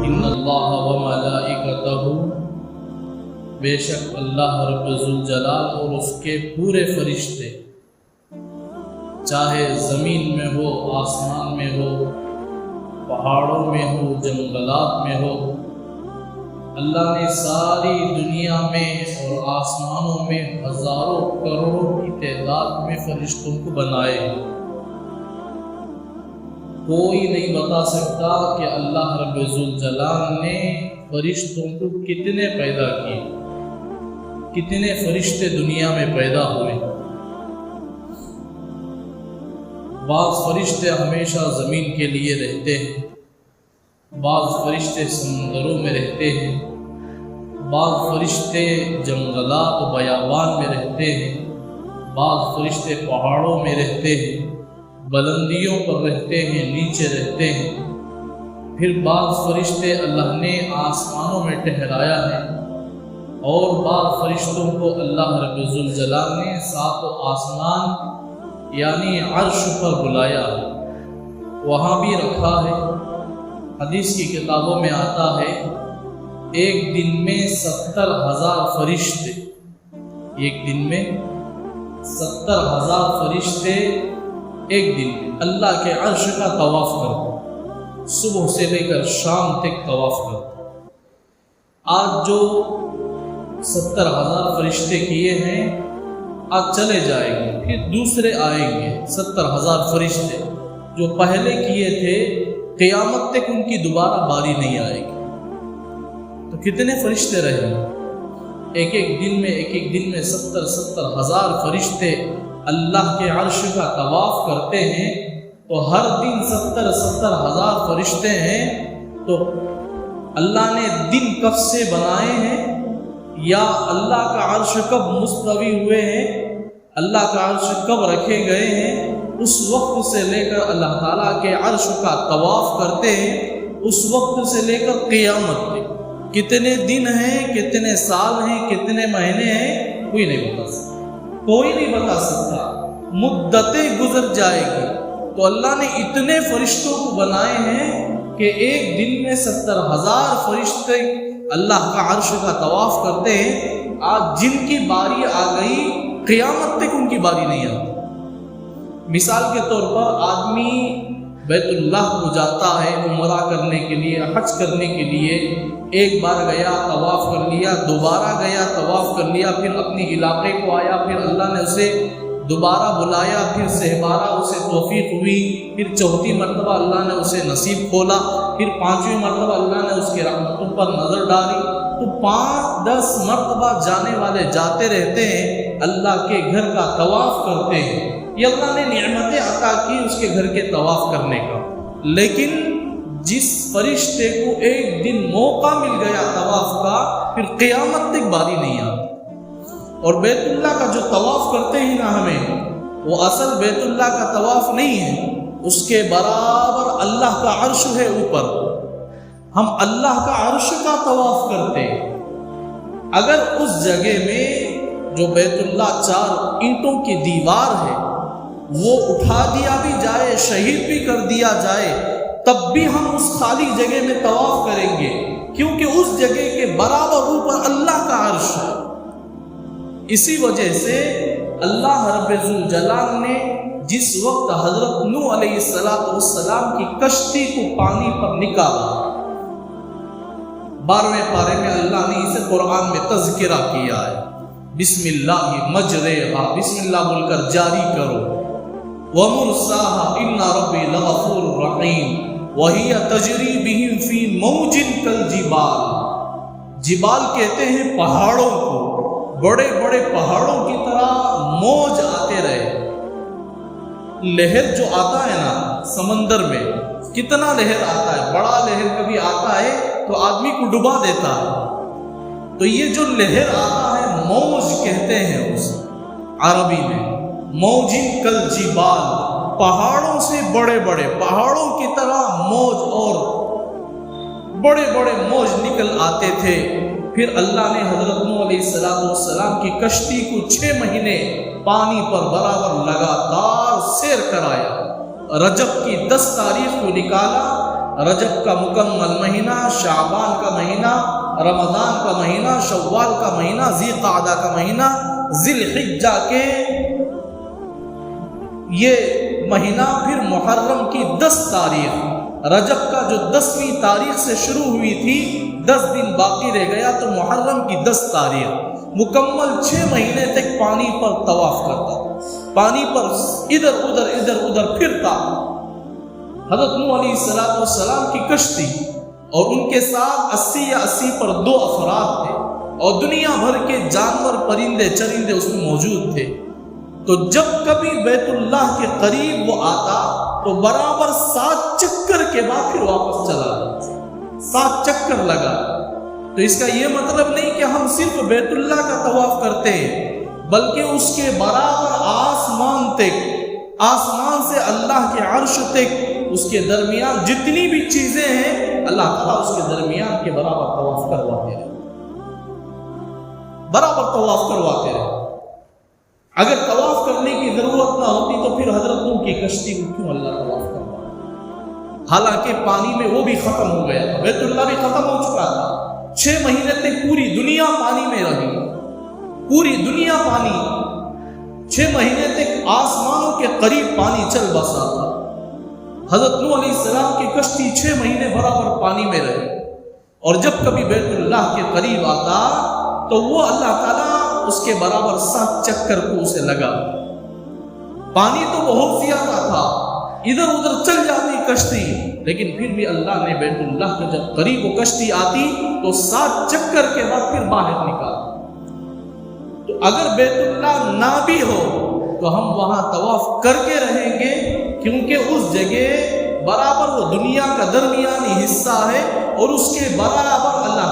ان اللہ و ملائکتہ، بے شک اللہ رب ذوالجلال اور اس کے پورے فرشتے، چاہے زمین میں ہو، آسمان میں ہو، پہاڑوں میں ہو، جنگلات میں ہو، اللہ نے ساری دنیا میں اور آسمانوں میں ہزاروں کروڑوں کی تعداد میں فرشتوں کو بنائے ہیں۔ کوئی نہیں بتا سکتا کہ اللہ رب ذوالجلال نے فرشتوں کو کتنے پیدا کیے، کتنے فرشتے دنیا میں پیدا ہوئے۔ بعض فرشتے ہمیشہ زمین کے لیے رہتے ہیں، بعض فرشتے سمندروں میں رہتے ہیں، بعض فرشتے جنگلات و بیابان میں رہتے ہیں، بعض فرشتے پہاڑوں میں رہتے ہیں، بلندیوں پر رہتے ہیں، نیچے رہتے ہیں۔ پھر بعض فرشتے اللہ نے آسمانوں میں ٹہرایا ہے، اور بعض فرشتوں کو اللہ رب ذوالجلال نے ساتوں آسمان یعنی عرش پر بلایا ہے، وہاں بھی رکھا ہے۔ حدیث کی کتابوں میں آتا ہے ایک دن میں 70,000 فرشتے، ایک دن میں 70,000 فرشتے ایک دن میں اللہ کے عرش کا طواف کرتے، صبح سے لے کر شام تک طواف کرتے۔ آج جو 70,000 فرشتے کیے ہیں، آج چلے جائیں گے، پھر دوسرے آئیں گے 70,000 فرشتے جو پہلے کیے تھے، قیامت تک ان کی دوبارہ باری نہیں آئے گی۔ تو کتنے فرشتے رہیں گے؟ ایک ایک دن میں 70,000 فرشتے اللہ کے عرش کا طواف کرتے ہیں۔ تو ہر دن 70,000 فرشتے ہیں، تو اللہ نے دن کب سے بنائے ہیں، یا اللہ کا عرش کب مستوی ہوئے ہیں، اللہ کا عرش کب رکھے گئے ہیں، اس وقت سے لے کر اللہ تعالیٰ کے عرش کا طواف کرتے ہیں، اس وقت سے لے کر قیامت تک کتنے دن ہیں، کتنے سال ہیں، کتنے مہینے ہیں، کوئی نہیں بتا سکتا، کوئی نہیں بتا سکتا۔ مدتیں گزر جائے گی، تو اللہ نے اتنے فرشتوں کو بنائے ہیں کہ ایک دن میں 70,000 فرشتے اللہ کا عرش کا طواف کرتے ہیں۔ آج جن کی باری آ گئی، قیامت تک ان کی باری نہیں آتی۔ مثال کے طور پر آدمی بیت اللہ کو جاتا ہے عمرہ کرنے کے لیے، حج کرنے کے لیے، ایک بار گیا طواف کر لیا، دوبارہ گیا طواف کر لیا، پھر اپنے علاقے کو آیا، پھر اللہ نے اسے دوبارہ بلایا، پھر سہبارہ اسے توفیق ہوئی، پھر چوتھی مرتبہ اللہ نے اسے نصیب کھولا، پھر پانچویں مرتبہ اللہ نے اس کی رحمتوں پر نظر ڈالی۔ تو 5-10 مرتبہ جانے والے جاتے رہتے ہیں، اللہ کے گھر کا طواف کرتے ہیں۔ یہ اللہ نے نعمتیں عطا کی اس کے گھر کے طواف کرنے کا، لیکن جس فرشتے کو ایک دن موقع مل گیا طواف کا، پھر قیامت تک باری نہیں آتی۔ اور بیت اللہ کا جو طواف کرتے ہیں نا ہمیں، وہ اصل بیت اللہ کا طواف نہیں ہے، اس کے برابر اللہ کا عرش ہے اوپر، ہم اللہ کا عرش کا طواف کرتے ہیں۔ اگر اس جگہ میں جو بیت اللہ 4 اینٹوں کی دیوار ہے، وہ اٹھا دیا بھی جائے، شہید بھی کر دیا جائے، تب بھی ہم اس خالی جگہ میں طواف کریں گے، کیونکہ اس جگہ کے برابر اوپر اللہ کا عرش ہے۔ اسی وجہ سے اللہ رب ذوالجلال نے جس وقت حضرت نوح علیہ السلام کی کشتی کو پانی پر نکالا، 12ویں پارے میں اللہ نے اسے قرآن میں تذکرہ کیا ہے، بسم اللہ مجریہا، بسم اللہ بول کر جاری کرو، وَمُرْسَاهَا إِنَّ رَبِّي لَغَفُورٌ رَحِيمٌ وَهِيَ تَجْرِي بِهِمْ فِي مَوْجٍ كَالْجِبَالِ۔ جبال کہتے ہیں پہاڑوں کو، بڑے بڑے پہاڑوں کی طرح موج آتے رہے۔ لہر جو آتا ہے نا سمندر میں، کتنا لہر آتا ہے، بڑا لہر کبھی آتا ہے تو آدمی کو ڈبا دیتا ہے، تو یہ جو لہر آتا ہے موج کہتے ہیں اس عربی میں، موجن کالجبال، پہاڑوں سے بڑے بڑے، پہاڑوں کی طرح موج اور بڑے بڑے موج نکل آتے تھے۔ پھر اللہ نے حضرت نوح علیہ السلام کی کشتی کو 6 مہینے پانی پر برابر لگاتار سیر کرایا، رجب کی 10 تاریخ کو نکالا، رجب کا مکمل مہینہ، شعبان کا مہینہ، رمضان کا مہینہ، شوال کا مہینہ، ذی قعدہ کا مہینہ، ذی الحجہ کے یہ مہینہ، پھر محرم کی 10 تاریخ، رجب کا جو 10ویں تاریخ سے شروع ہوئی تھی 10 دن باقی رہ گیا تو محرم کی 10 تاریخ مکمل 6 مہینے تک پانی پر طواف کرتا، پانی پر ادھر ادھر پھرتا۔ حضرت نوح علیہ السلام کی کشتی اور ان کے ساتھ 80 یا 80 پر 2 افراد تھے اور دنیا بھر کے جانور پرندے چرندے اس میں موجود تھے۔ تو جب کبھی بیت اللہ کے قریب وہ آتا تو برابر 7 چکر کے بعد پھر واپس چلا جاتا، 7 چکر لگا۔ تو اس کا یہ مطلب نہیں کہ ہم صرف بیت اللہ کا طواف کرتے ہیں، بلکہ اس کے برابر آسمان تک، آسمان سے اللہ کے عرش تک، اس کے درمیان جتنی بھی چیزیں ہیں اللہ تعالیٰ اس کے درمیان کے برابر طواف کرواتے رہے، برابر طواف کرواتے رہے۔ اگر طواف کرنے کی ضرورت نہ ہوتی تو پھر حضرت نوح کی کشتی کو کیوں اللہ طواف کرواتا؟ حالانکہ پانی میں وہ بھی ختم ہو گیا تھا، بیت اللہ بھی ختم ہو چکا تھا، 6 مہینے تک پوری دنیا پانی میں رہی، پوری دنیا پانی، 6 مہینے تک آسمانوں کے قریب پانی چل بسا تھا۔ حضرت نوح علیہ السلام کی کشتی 6 مہینے برابر پانی میں رہی، اور جب کبھی بیت اللہ کے قریب آتا تو وہ اللہ تعالیٰ اس کے برابر 7 چکر کو اسے لگا۔ پانی تو بہت زیادہ تھا، ادھر ادھر چل جاتی کشتی، لیکن پھر بھی اللہ نے بیت اللہ کے جب قریب وہ کشتی آتی تو 7 چکر کے بعد پھر باہر نکالا۔ تو اگر بیت اللہ نہ بھی ہو تو ہم وہاں طواف کر کے رہیں گے، کیونکہ اس جگہ برابر وہ دنیا کا درمیانی حصہ ہے اور اس کے برابر اللہ